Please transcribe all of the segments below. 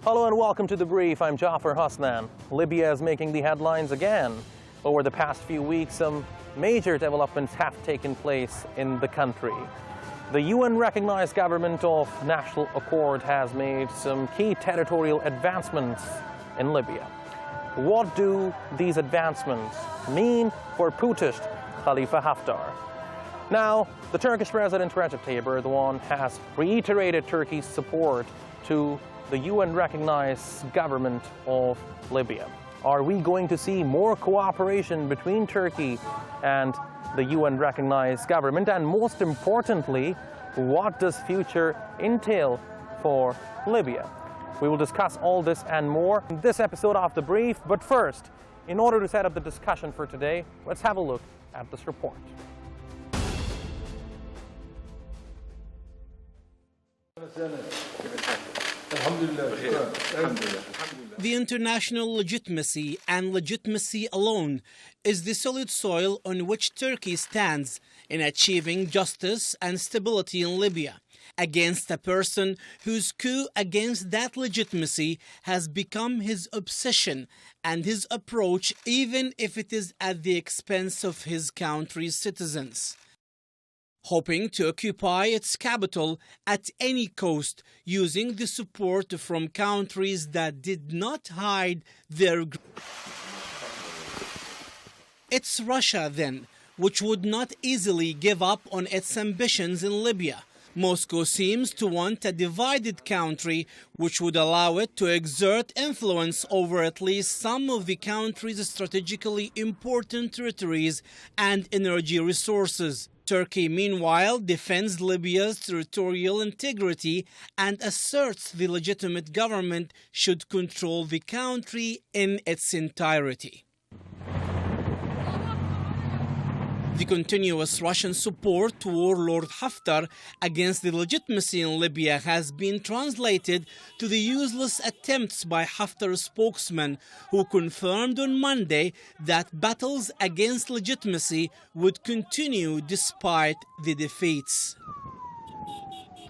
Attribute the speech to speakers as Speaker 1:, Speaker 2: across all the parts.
Speaker 1: Hello and welcome to The Brief. I'm Jaffar Hasnain. Libya is making the headlines again. Over the past few weeks, some major developments have taken place in the country. The UN-recognized government of National Accord has made some key territorial advancements in Libya. What do these advancements mean for putschist Khalifa Haftar? Now, the Turkish President Recep Tayyip Erdoğan has reiterated Turkey's support to the UN-recognized government of Libya. Are we going to see more cooperation between Turkey and the UN-recognized government? And most importantly, what does future entail for Libya? We will discuss all this and more in this episode of The Brief. But first, in order to set up the discussion for today, let's have a look at this report.
Speaker 2: The international legitimacy and legitimacy alone is the solid soil on which Turkey stands in achieving justice and stability in Libya against a person whose coup against that legitimacy has become his obsession and his approach, even if it is at the expense of his country's citizens. Hoping to occupy its capital at any cost, using the support from countries that did not hide their... It's Russia, then, which would not easily give up on its ambitions in Libya. Moscow seems to want a divided country which would allow it to exert influence over at least some of the country's strategically important territories and energy resources. Turkey, meanwhile, defends Libya's territorial integrity and asserts the legitimate government should control the country in its entirety. The continuous Russian support to warlord Haftar against the legitimacy in Libya has been translated to the useless attempts by Haftar's spokesman, who confirmed on Monday that battles against legitimacy would continue despite the defeats.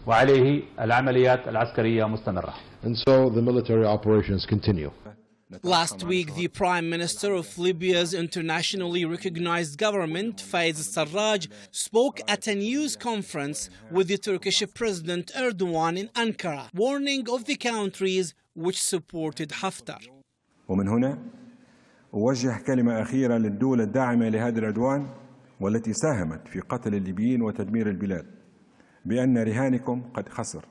Speaker 3: وعليه العمليات العسكرية مستمرة.
Speaker 4: And so the military operations continue.
Speaker 2: Last week, the Prime Minister of Libya's internationally recognized government, Fayez al-Sarraj, spoke at a news conference with the Turkish President Erdoğan in Ankara, warning of the countries which supported Haftar.
Speaker 5: ومن هنا أوجه كلمة أخيرة للدول الداعمة لهذا العدوان والتي ساهمت في قتل الليبيين وتدمير البلاد بأن رهانكم قد خسر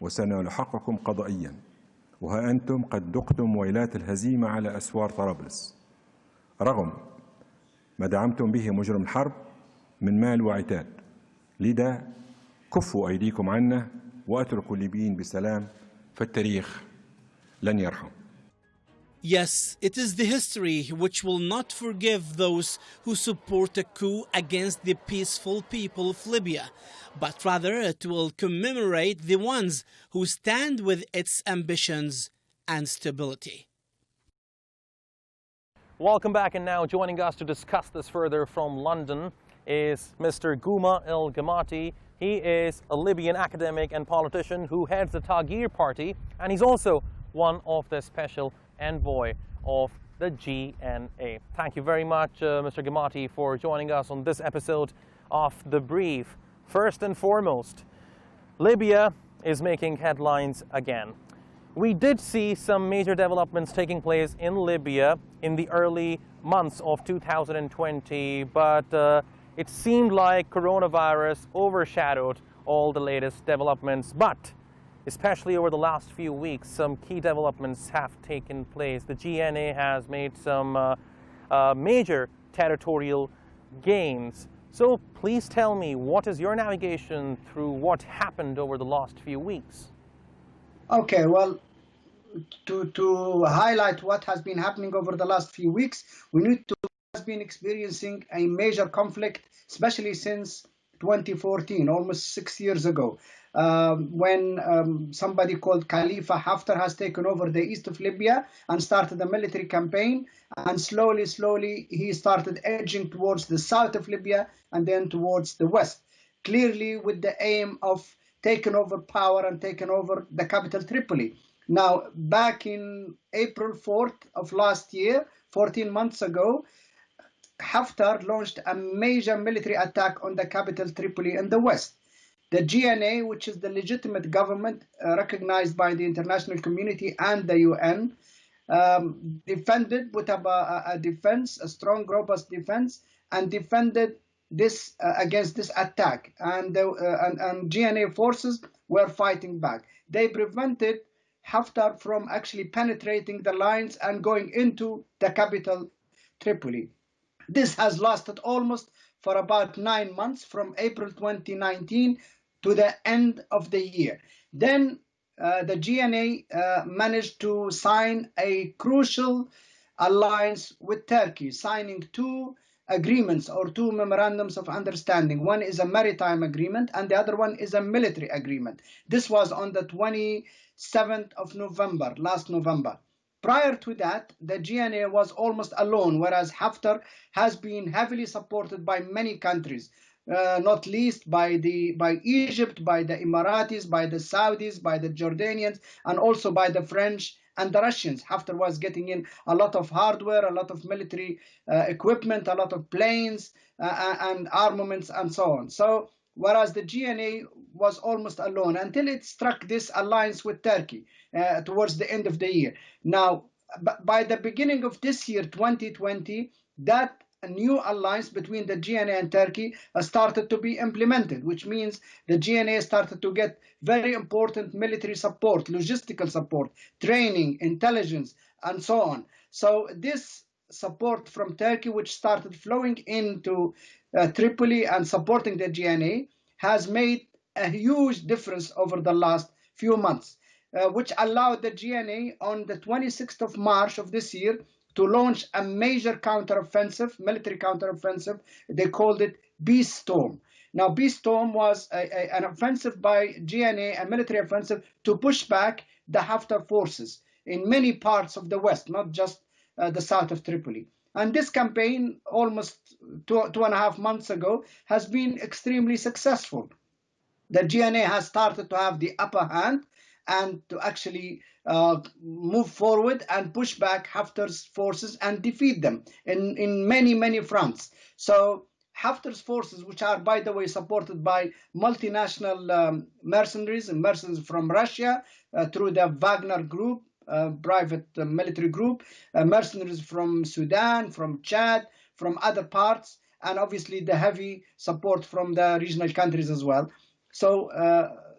Speaker 5: وسنلحقكم قضائيا. وها أنتم قد ذقتم ويلات الهزيمة على أسوار طرابلس رغم ما دعمتم به مجرم الحرب من مال وعتاد. لذا كفوا أيديكم عنا وأتركوا الليبيين بسلام فالتاريخ لن يرحم.
Speaker 2: Yes, it is the history which will not forgive those who support a coup against the peaceful people of Libya, but rather it will commemorate the ones who stand with its ambitions and stability.
Speaker 1: Welcome back, and now joining us to discuss this further from London is Mr. Guma el-Gamaty. He is a Libyan academic and politician who heads the Tayyip party, and he's also one of the special envoy of the GNA. Thank you very much, Mr. Gamaty, for joining us on this episode of The Brief. First and foremost, Libya is making headlines again. We did see some major developments taking place in Libya in the early months of 2020, but it seemed like coronavirus overshadowed all the latest developments. But especially over the last few weeks, some key developments have taken place. The GNA has made some major territorial gains. So please tell me, what is your navigation through what happened over the last few weeks?
Speaker 6: Okay, well, to highlight what has been happening over the last few weeks, we need to has been experiencing a major conflict, especially since 2014, almost 6 years ago. When somebody called Khalifa Haftar has taken over the east of Libya and started a military campaign, and slowly he started edging towards the south of Libya and then towards the west, clearly with the aim of taking over power and taking over the capital Tripoli. Now, back in April 4th of last year, 14 months ago, Haftar launched a major military attack on the capital Tripoli in the west. The GNA, which is the legitimate government recognized by the international community and the UN, defended, put up a defense, a strong, robust defense, and defended this against this attack. And GNA forces were fighting back. They prevented Haftar from actually penetrating the lines and going into the capital Tripoli. This has lasted almost for about 9 months, from April 2019 to the end of the year. Then the GNA managed to sign a crucial alliance with Turkey, signing 2 agreements or 2 memorandums of understanding. One is a maritime agreement and the other one is a military agreement. This was on the 27th of November, last November. Prior to that, the GNA was almost alone, whereas Haftar has been heavily supported by many countries, not least by Egypt, by the Emiratis, by the Saudis, by the Jordanians, and also by the French and the Russians. Haftar was getting in a lot of hardware, a lot of military equipment, a lot of planes and armaments and so on. So, whereas the GNA was almost alone until it struck this alliance with Turkey towards the end of the year. Now, by the beginning of this year, 2020, that new alliance between the GNA and Turkey started to be implemented, which means the GNA started to get very important military support, logistical support, training, intelligence, and so on. So this support from Turkey, which started flowing into Tripoli and supporting the GNA, has made a huge difference over the last few months, which allowed the GNA on the 26th of March of this year to launch a major counteroffensive, military counteroffensive. They called it Beast Storm. Now, Beast Storm was an offensive by GNA, a military offensive to push back the Haftar forces in many parts of the west, not just the south of Tripoli. And this campaign, almost two and a half months ago, has been extremely successful. The GNA has started to have the upper hand and to actually move forward and push back Haftar's forces and defeat them in many, many fronts. So Haftar's forces, which are, by the way, supported by multinational mercenaries and mercenaries from Russia through the Wagner group, private military group, mercenaries from Sudan, from Chad, from other parts, and obviously the heavy support from the regional countries as well. So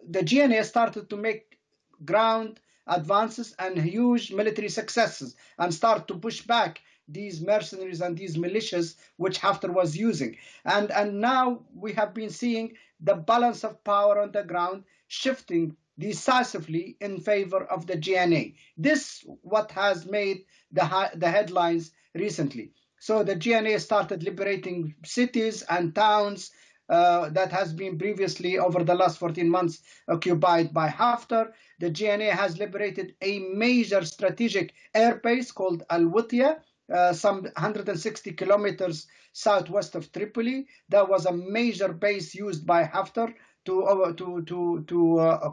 Speaker 6: the GNA started to make ground advances and huge military successes and start to push back these mercenaries and these militias which Haftar was using. And now we have been seeing the balance of power on the ground shifting decisively in favor of the GNA. This what has made the headlines recently. So the GNA started liberating cities and towns that has been previously, over the last 14 months, occupied by Haftar. The GNA has liberated a major strategic airbase called al-Witya, some 160 kilometers southwest of Tripoli. That was a major base used by Haftar to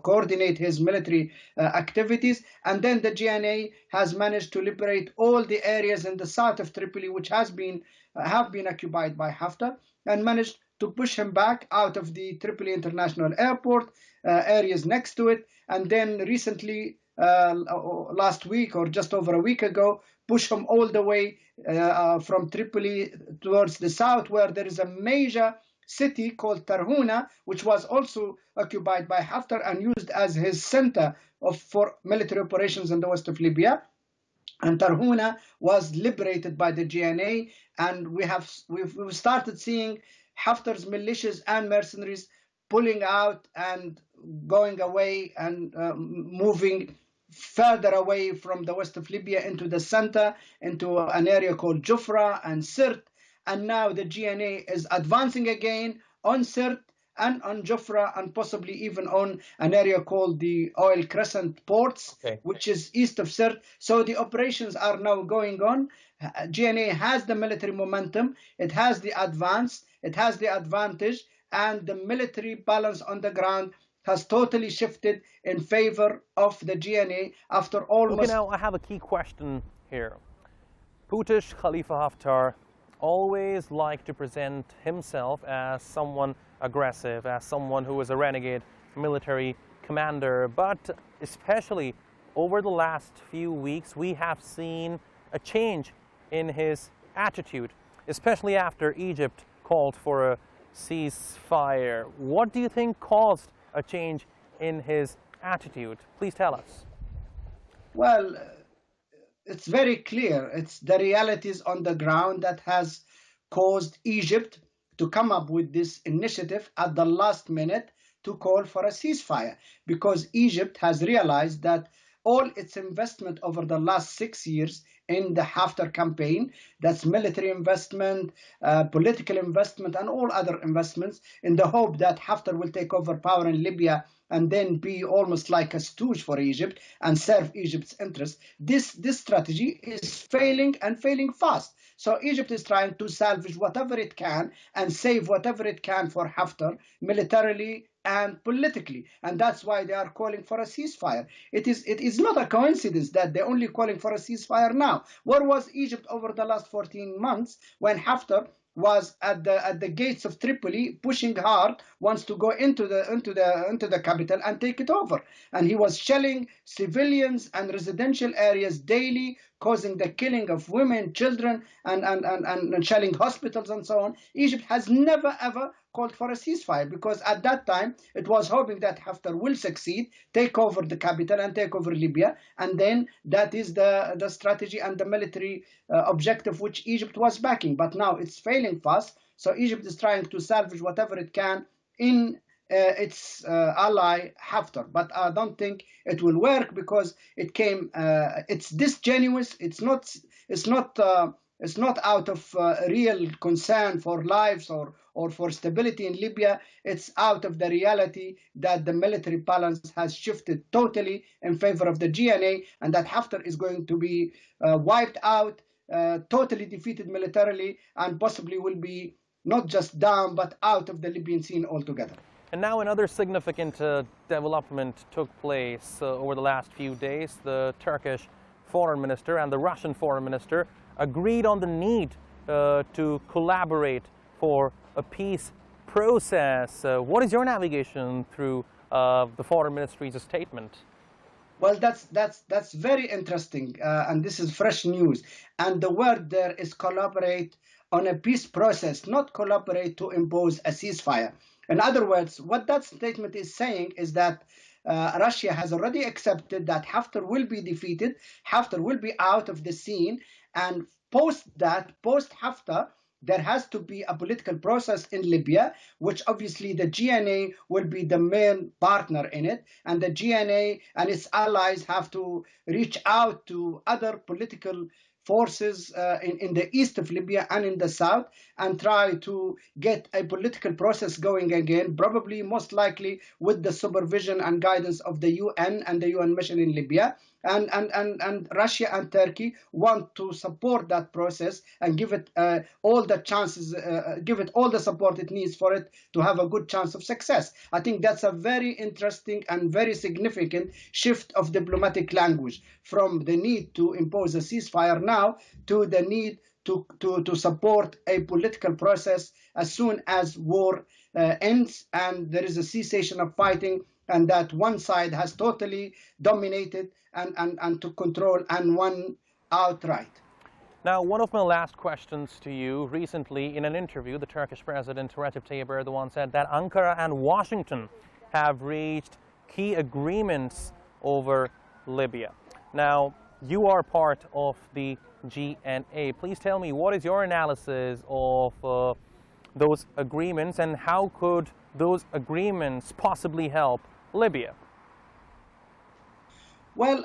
Speaker 6: coordinate his military activities. And then the GNA has managed to liberate all the areas in the south of Tripoli which have been occupied by Haftar, and managed to push him back out of the Tripoli International Airport, areas next to it, and then recently, last week or just over a week ago, push him all the way from Tripoli towards the south, where there is a major city called Tarhuna, which was also occupied by Haftar and used as his center for military operations in the west of Libya. And Tarhuna was liberated by the GNA, and we've started seeing Haftar's militias and mercenaries pulling out and going away and moving further away from the west of Libya into the center, into an area called Jaffar and Sirt. And now the GNA is advancing again on Sirt and on Jaffar, and possibly even on an area called the Oil Crescent Ports, which is east of Sirt. So the operations are now going on. GNA has the military momentum, it has the advance, it has the advantage, and the military balance on the ground has totally shifted in favor of the GNA after almost...
Speaker 1: Okay, now I have a key question here. Putschist Khalifa Haftar always liked to present himself as someone aggressive, as someone who is a renegade military commander, but especially over the last few weeks we have seen a change in his attitude, especially after Egypt called for a ceasefire. What do you think caused a change in his attitude? Please tell us.
Speaker 6: Well, it's very clear. It's the realities on the ground that has caused Egypt to come up with this initiative at the last minute to call for a ceasefire, because Egypt has realized that all its investment over the last 6 years in the Haftar campaign, that's military investment, political investment, and all other investments, in the hope that Haftar will take over power in Libya and then be almost like a stooge for Egypt and serve Egypt's interests. This strategy is failing, and failing fast. So Egypt is trying to salvage whatever it can and save whatever it can for Haftar, militarily and politically, and that's why they are calling for a ceasefire. It is not a coincidence that they're only calling for a ceasefire now. Where was Egypt over the last 14 months when Haftar was at the gates of Tripoli, pushing hard, wants to go into the capital and take it over, and he was shelling civilians and residential areas daily, causing the killing of women, children, and shelling hospitals and so on. Egypt has never ever called for a ceasefire, because at that time it was hoping that Haftar will succeed, take over the capital and take over Libya, and then that is the strategy and the military objective which Egypt was backing. But now it's failing fast, so Egypt is trying to salvage whatever it can in its ally Haftar, but I don't think it will work, because it's disingenuous. It's not out of real concern for lives or for stability in Libya. It's out of the reality that the military balance has shifted totally in favor of the GNA, and that Haftar is going to be wiped out, totally defeated militarily, and possibly will be not just down but out of the Libyan scene altogether.
Speaker 1: And now another significant development took place over the last few days. The Turkish foreign minister and the Russian foreign minister agreed on the need to collaborate for a peace process. What is your navigation through the foreign ministry's statement?
Speaker 6: Well, that's very interesting, and this is fresh news. And the word there is collaborate on a peace process, not collaborate to impose a ceasefire. In other words, what that statement is saying is that Russia has already accepted that Haftar will be defeated, Haftar will be out of the scene, and post Haftar, there has to be a political process in Libya, which obviously the GNA will be the main partner in it, and the GNA and its allies have to reach out to other political forces in the east of Libya and in the south, and try to get a political process going again, probably most likely with the supervision and guidance of the UN and the UN mission in Libya. And Russia and Turkey want to support that process and give it all the chances, give it all the support it needs for it to have a good chance of success. I think that's a very interesting and very significant shift of diplomatic language, from the need to impose a ceasefire now to the need to support a political process as soon as war ends and there is a cessation of fighting, and that one side has totally dominated and to control and won outright.
Speaker 1: Now, one of my last questions to you. Recently, in an interview, the Turkish President Recep Tayyip Erdoğan said that Ankara and Washington have reached key agreements over Libya. Now, you are part of the GNA. Please tell me, what is your analysis of those agreements, and how could those agreements possibly help Libya?
Speaker 6: Well,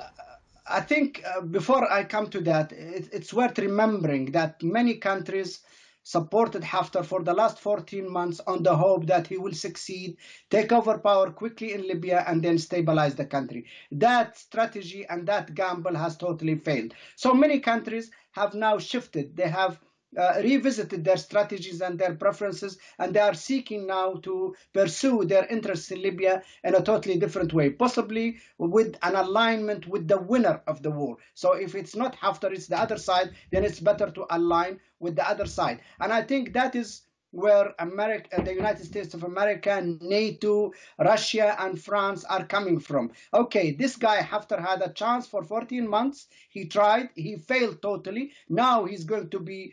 Speaker 6: I think before I come to that, it's worth remembering that many countries supported Haftar for the last 14 months on the hope that he will succeed, take over power quickly in Libya, and then stabilize the country. That strategy and that gamble has totally failed. So many countries have now shifted. They have revisited their strategies and their preferences, and they are seeking now to pursue their interests in Libya in a totally different way, possibly with an alignment with the winner of the war. So if it's not Haftar, it's the other side, then it's better to align with the other side. And I think that is where America, the United States of America, NATO, Russia, and France are coming from. Okay, this guy Haftar had a chance for 14 months. He tried, he failed totally. Now he's going to be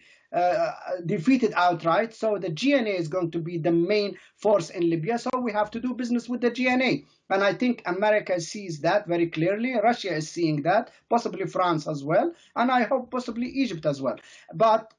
Speaker 6: defeated outright. So the GNA is going to be the main force in Libya. So we have to do business with the GNA. And I think America sees that very clearly. Russia is seeing that, possibly France as well. And I hope possibly Egypt as well. But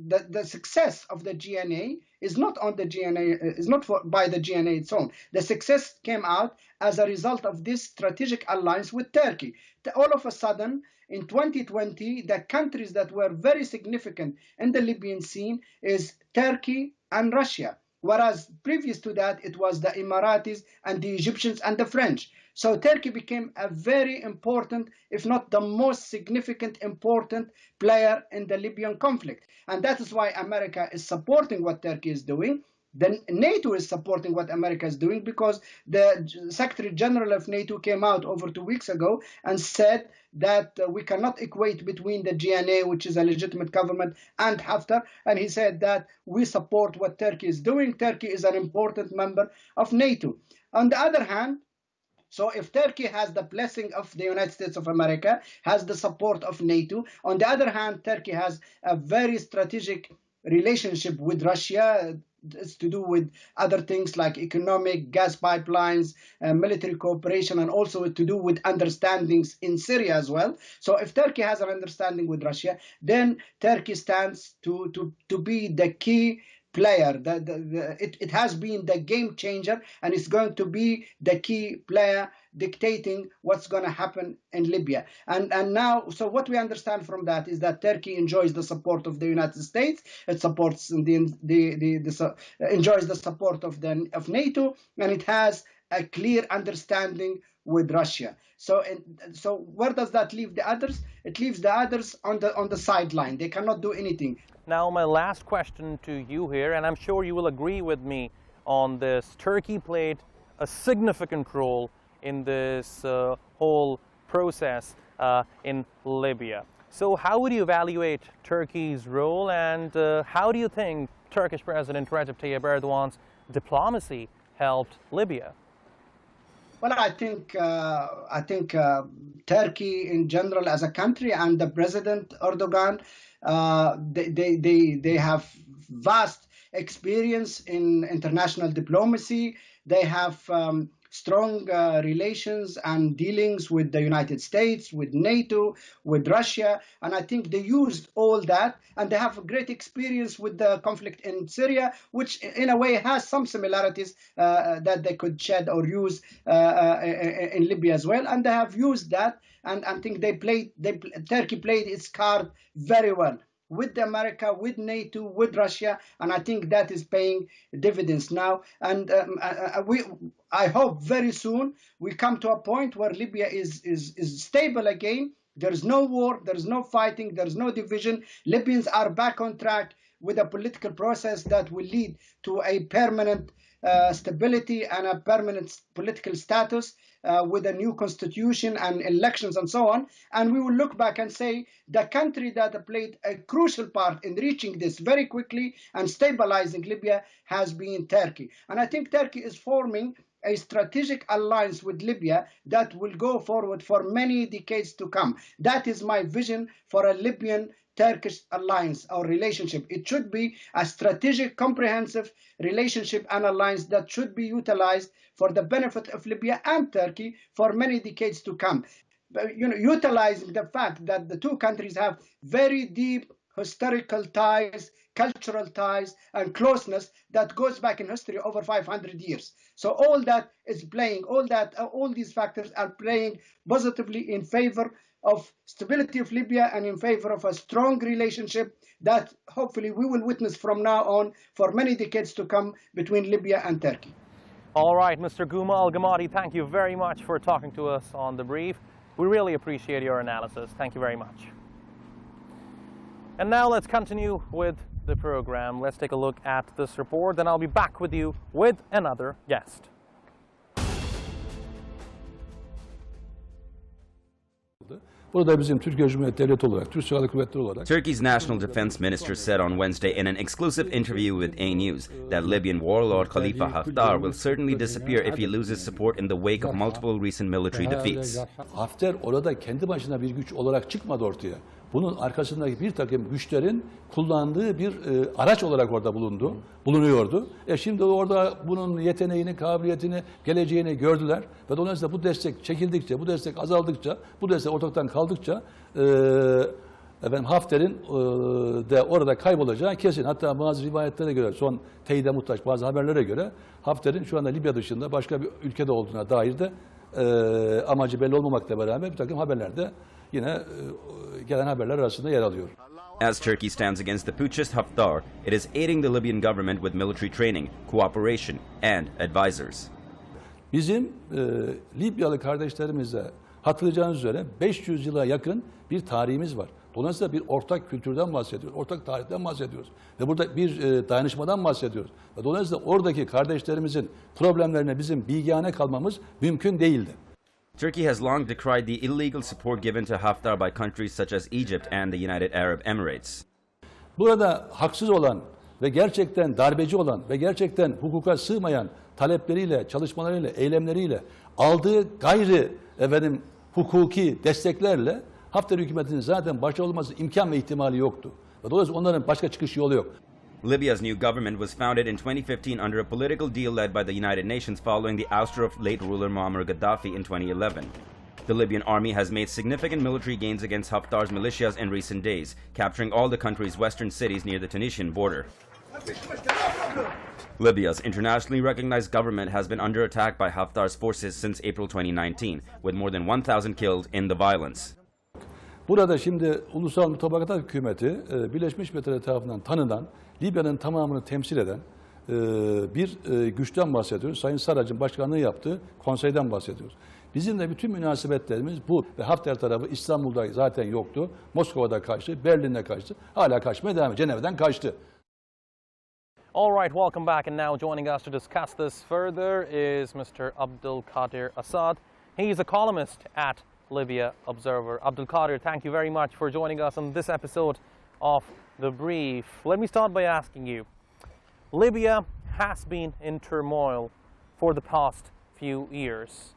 Speaker 6: the success of the GNA is not on the GNA, is not by the GNA its own. The success came out as a result of this strategic alliance with Turkey. All of a sudden, in 2020, the countries that were very significant in the Libyan scene is Turkey and Russia. Whereas previous to that, it was the Emiratis and the Egyptians and the French. So Turkey became a very important, if not the most significant, important player in the Libyan conflict. And that is why America is supporting what Turkey is doing. Then NATO is supporting what America is doing, because the Secretary General of NATO came out over 2 weeks ago and said that we cannot equate between the GNA, which is a legitimate government, and Haftar. And he said that we support what Turkey is doing. Turkey is an important member of NATO. On the other hand, so if Turkey has the blessing of the United States of America, has the support of NATO, on the other hand, Turkey has a very strategic relationship with Russia. It's to do with other things like economic, gas pipelines, military cooperation, and also to do with understandings in Syria as well. So if Turkey has an understanding with Russia, then Turkey stands to be the key player. It has been the game changer, and it's going to be the key player dictating what's going to happen in Libya. And now, so what we understand from that is that Turkey enjoys the support of the United States. It supports enjoys the support of NATO, and it has a clear understanding with Russia. So where does that leave the others? It leaves the others on the sideline. They cannot do anything.
Speaker 1: Now, my last question to you here, and I'm sure you will agree with me on this. Turkey played a significant role in this whole process in Libya. So how would you evaluate Turkey's role, and how do you think Turkish President Recep Tayyip Erdoğan's diplomacy helped Libya?
Speaker 6: Well, I think Turkey in general as a country and the President Erdoğan, they have vast experience in international diplomacy. They have strong relations and dealings with the United States, with NATO, with Russia. And I think they used all that, and they have a great experience with the conflict in Syria, which in a way has some similarities that they could shed or use in Libya as well. And they have used that, and I think Turkey played its card very well with America, with NATO, with Russia, and I think that is paying dividends now. And I hope very soon we come to a point where Libya is stable again. There is no war, there is no fighting, there is no division. Libyans are back on track with a political process that will lead to a permanent stability and a permanent political status with a new constitution and elections and so on. And we will look back and say the country that played a crucial part in reaching this very quickly and stabilizing Libya has been Turkey. And I think Turkey is forming a strategic alliance with Libya that will go forward for many decades to come. That is my vision for a Libyan-Turkish alliance or relationship. It should be a strategic, comprehensive relationship and alliance that should be utilized for the benefit of Libya and Turkey for many decades to come. Utilizing the fact that the two countries have very deep historical ties, cultural ties, and closeness that goes back in history over 500 years. So all that is playing, all these factors are playing positively in favor of stability of Libya and in favor of a strong relationship that hopefully we will witness from now on for many decades to come between Libya and Turkey.
Speaker 1: All right, Mr. Guma al-Gamaty, thank you very much for talking to us on The Brief. We really appreciate your analysis. Thank you very much. And now let's continue with the program. Let's take a look at this report, then I'll be back with you with another guest.
Speaker 7: Burada bizim Türkiye Cumhuriyeti Devleti olarak, Türk Silahlı Kuvvetleri olarak
Speaker 8: Turkey's national defense minister said on Wednesday in an exclusive interview with A News that Libyan warlord Khalifa Haftar will certainly disappear if he loses support in the wake of multiple recent military defeats.
Speaker 7: Hafter orada kendi başına bir güç olarak çıkmadı ortaya. Bunun arkasındaki bir takım güçlerin kullandığı bir araç olarak orada bulunuyordu. Şimdi orada bunun yeteneğini, kabiliyetini, geleceğini gördüler ve dolayısıyla bu destek çekildikçe, bu destek azaldıkça, bu destek ortadan kaldıkça Hafter'in de orada kaybolacağı kesin. Hatta bazı rivayetlere göre, son teyide muhtaç bazı haberlere göre Hafter'in şu anda Libya dışında başka bir ülkede olduğuna dair de amacı belli olmamakla beraber bir takım haberlerde yine gelen haberler arasında yer alıyor.
Speaker 8: As Turkey stands against the putschist Haftar, it is aiding the Libyan government with military training, cooperation and advisors.
Speaker 7: Bizim Libyalı kardeşlerimize hatırlayacağınız üzere 500 yıla yakın bir tarihimiz var. Dolayısıyla bir ortak kültürden bahsediyoruz, ortak tarihten bahsediyoruz. Ve burada bir dayanışmadan bahsediyoruz. Ve dolayısıyla oradaki kardeşlerimizin problemlerine bizim bilgihane kalmamız mümkün değildi.
Speaker 8: Turkey has long decried the illegal support given to Haftar by countries such as Egypt and the United Arab Emirates.
Speaker 7: Burada haksız olan ve gerçekten darbeci olan ve gerçekten hukuka sığmayan talepleriyle, çalışmalarıyla, eylemleriyle aldığı gayri hukuki desteklerle Hafter hükümetinin zaten başarılı olması imkan ve ihtimali yoktu. Dolayısıyla onların başka çıkış yolu yok.
Speaker 8: Libya's new government was founded in 2015 under a political deal led by the United Nations following the ouster of late ruler Muammar Gaddafi in 2011. The Libyan army has made significant military gains against Haftar's militias in recent days, capturing all the country's western cities near the Tunisian border. Libya's internationally recognized government has been under attack by Haftar's forces since April 2019, with more than 1,000 killed in the violence.
Speaker 7: Burada şimdi Ulusal Mutabakat Hükümeti Birleşmiş Milletler tarafından tanınan, Libya'nın tamamını temsil eden bir güçten bahsediyoruz. Sayın Sarraj'ın başkanlığı yaptığı konseyden bahsediyoruz. Bizim de bütün münasebetlerimiz bu. Ve Hafter tarafı İstanbul'da zaten yoktu. Moskova'da kaçtı, Berlin'de kaçtı. Hala kaçmaya devam ediyor. Cenevre'den kaçtı.
Speaker 1: All right, welcome back. And now joining us to discuss this further is Mr. Abdulkadir Assad. He's a columnist at Libya Observer. Abdulkadir, thank you very much for joining us on this episode of The Brief. Let me start by asking you, Libya has been in turmoil for the past few years.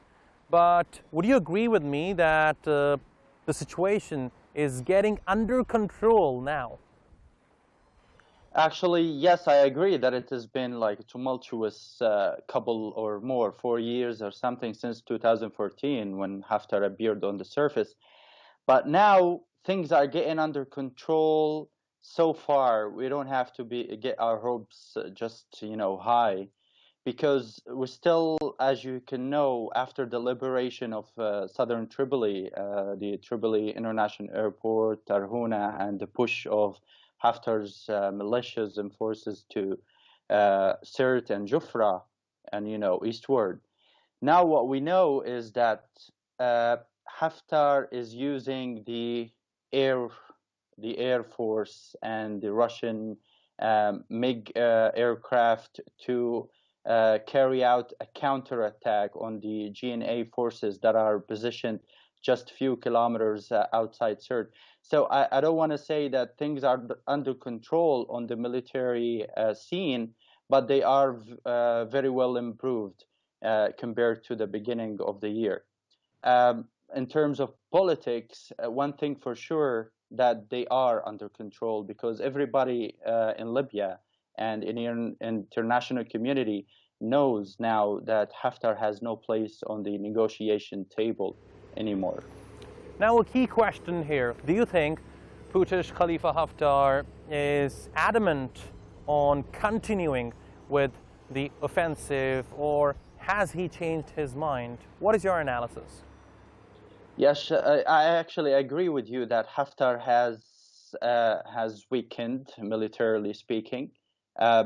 Speaker 1: But would you agree with me that the situation is getting under control now?
Speaker 9: Actually, yes, I agree that it has been like a tumultuous couple or more, 4 years or something since 2014 when Haftar appeared on the surface. But now things are getting under control so far. We don't have to get our hopes just, high, because we're still, as you can know, after the liberation of southern Tripoli, the Tripoli International Airport, Tarhuna, and the push of Haftar's militias and forces to Sirte and Jaffar and, eastward. Now what we know is that Haftar is using the air force and the Russian MiG aircraft to carry out a counterattack on the GNA forces that are positioned just a few kilometers outside Sirte. So I don't want to say that things are under control on the military scene, but they are very well improved compared to the beginning of the year. In terms of politics, one thing for sure that they are under control, because everybody in Libya and in the international community knows now that Haftar has no place on the negotiation table anymore.
Speaker 1: Now, a key question here. Do you think Turkish Khalifa Haftar is adamant on continuing with the offensive, or has he changed his mind? What is your analysis?
Speaker 9: Yes, I actually agree with you that Haftar has weakened, militarily speaking,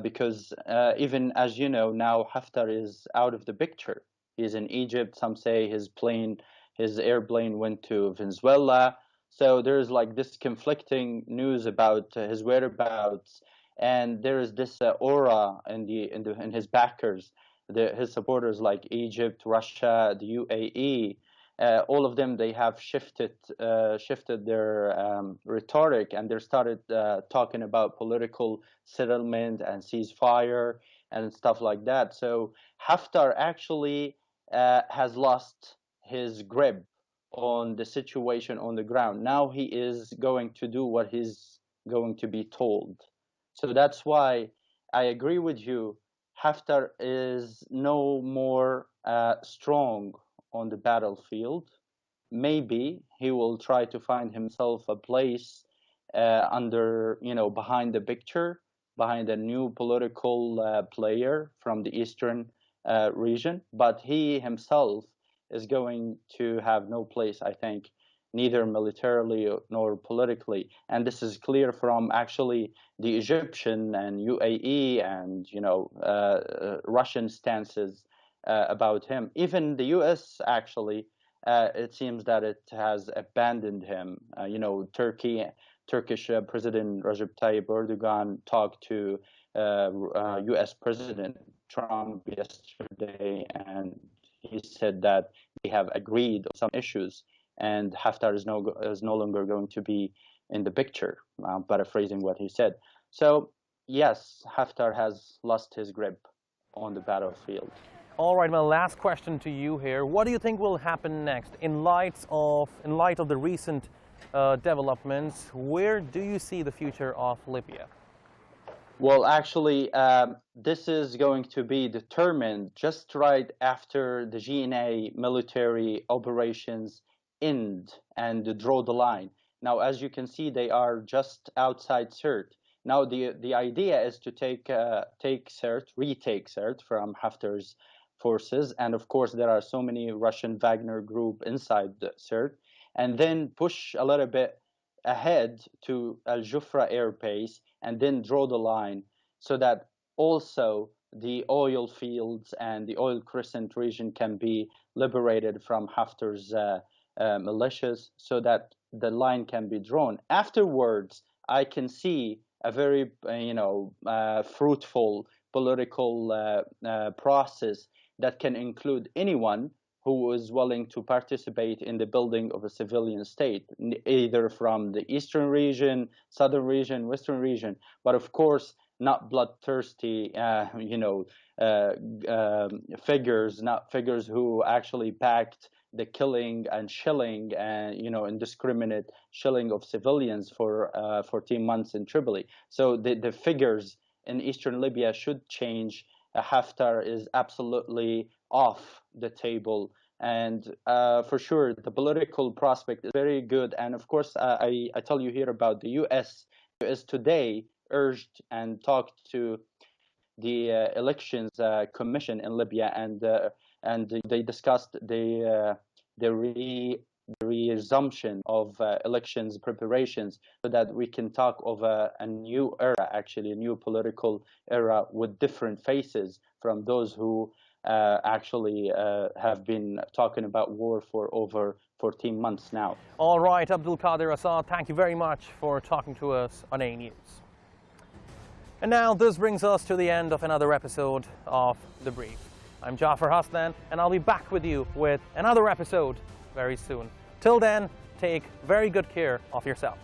Speaker 9: because even as you know, now Haftar is out of the picture. He's in Egypt. Some say his airplane went to Venezuela. So there's like this conflicting news about his whereabouts, and there is this aura in his backers, his supporters like Egypt, Russia, the UAE. All of them, they have shifted their rhetoric, and they started talking about political settlement and ceasefire and stuff like that. So Haftar actually has lost his grip on the situation on the ground. Now he is going to do what he's going to be told. So that's why I agree with you. Haftar is no more strong on the battlefield. Maybe he will try to find himself a place under, behind the picture, behind a new political player from the eastern region. But he himself is going to have no place, I think, neither militarily nor politically. And this is clear from actually the Egyptian and UAE and Russian stances about him. Even the US actually, it seems that it has abandoned him. Turkish President Recep Tayyip Erdoğan talked to US President Trump yesterday, and he said that they have agreed on some issues, and Haftar is no longer going to be in the picture, paraphrasing what he said. So yes, Haftar has lost his grip on the battlefield.
Speaker 1: All right, my last question to you here. What do you think will happen next in light of the recent developments? Where do you see the future of Libya?
Speaker 9: Well, actually, this is going to be determined just right after the GNA military operations end and draw the line. Now, as you can see, they are just outside Sirte. Now, the idea is to retake Sirte from Haftar's forces, and of course, there are so many Russian Wagner group inside Sirte, and then push a little bit ahead to Al-Jaffar air base, and then draw the line so that also the oil fields and the oil crescent region can be liberated from Haftar's militias, so that the line can be drawn. Afterwards, I can see a very fruitful political process that can include anyone who is willing to participate in the building of a civilian state, either from the eastern region, southern region, western region, but of course not bloodthirsty, figures, not figures who actually backed the killing and shelling and indiscriminate shelling of civilians for 14 months in Tripoli. So the figures in eastern Libya should change. Haftar is absolutely off the table, and for sure the political prospect is very good. And of course, I tell you here about the US today urged and talked to the elections commission in Libya, and they discussed the resumption of elections preparations, so that we can talk of a new era, actually a new political era with different faces from those who actually have been talking about war for over 14 months now.
Speaker 1: All right, Abdul Qadir Assad, thank you very much for talking to us on A News. And now this brings us to the end of another episode of The Brief. I'm Jaffar Hasnain, and I'll be back with you with another episode very soon. Till then, take very good care of yourselves.